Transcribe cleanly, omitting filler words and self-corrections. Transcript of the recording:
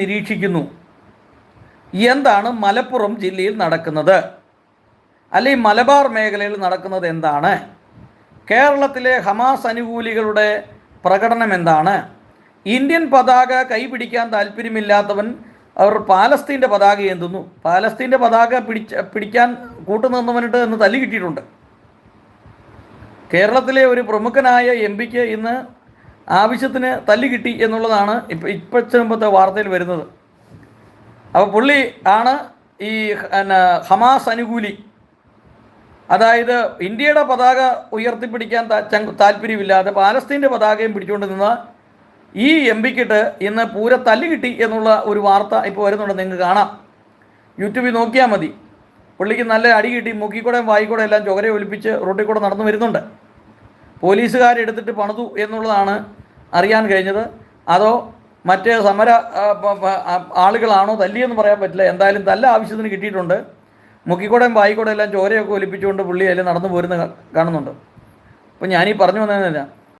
നിരീക്ഷിക്കുന്നു. എന്താണ് മലപ്പുറം ജില്ലയിൽ നടക്കുന്നത്, അല്ലെങ്കിൽ മലബാർ മേഖലയിൽ നടക്കുന്നത് എന്താണ്? കേരളത്തിലെ ഹമാസ് അനുകൂലികളുടെ പ്രകടനം എന്താണ്? ഇന്ത്യൻ പതാക കൈപിടിക്കാൻ താല്പര്യമില്ലാത്തവൻ അവർ പാലസ്തീൻ്റെ പതാക എന്തുന്നു. പാലസ്തീൻ്റെ പതാക പിടിക്കാൻ കൂട്ടുനിന്നവനിട്ട് എന്ന് തല്ലി കിട്ടിയിട്ടുണ്ട്. കേരളത്തിലെ ഒരു പ്രമുഖനായ എം പിക്ക് ഇന്ന് ആവശ്യത്തിന് തല്ലി കിട്ടി എന്നുള്ളതാണ് ഇപ്പോഴത്തെ മുമ്പത്തെ വാർത്തയിൽ വരുന്നത്. അപ്പോൾ പുള്ളി ആണ് ഈ ഹമാസ് അനുകൂലി. അതായത് ഇന്ത്യയുടെ പതാക ഉയർത്തിപ്പിടിക്കാൻ താല്പര്യമില്ലാതെ പാലസ്തീൻ്റെ പതാകയും പിടിച്ചുകൊണ്ട് നിന്ന ഈ എം പിക്കിട്ട് ഇന്ന് പൂര തല്ലി കിട്ടി എന്നുള്ള ഒരു വാർത്ത ഇപ്പോൾ വരുന്നുണ്ട്. നിങ്ങൾക്ക് കാണാം, യൂട്യൂബിൽ നോക്കിയാൽ മതി. പുള്ളിക്ക് നല്ല അടി കിട്ടി, മൂക്കിക്കൂടെ വായിക്കൂടെ എല്ലാം ചുവരെ ഒലിപ്പിച്ച് റോട്ടിൽ കൂടെ നടന്നു വരുന്നുണ്ട്. പോലീസുകാരെടുത്തിട്ട് പണിതു എന്നുള്ളതാണ് അറിയാൻ കഴിഞ്ഞത്. അതോ മറ്റ് സമര ആളുകളാണോ തല്ലിയെന്ന് പറയാൻ പറ്റില്ല. എന്തായാലും തല്ല ആവശ്യത്തിന് കിട്ടിയിട്ടുണ്ട്. മുക്കിക്കൂടെയും വായിക്കൂടെ എല്ലാം ചോരയൊക്കെ ഒലിപ്പിച്ചുകൊണ്ട് പുള്ളി അതിൽ നടന്നു പോരുന്ന കാണുന്നുണ്ട്. അപ്പോൾ ഞാനീ പറഞ്ഞു വന്നതെന്നില്ല,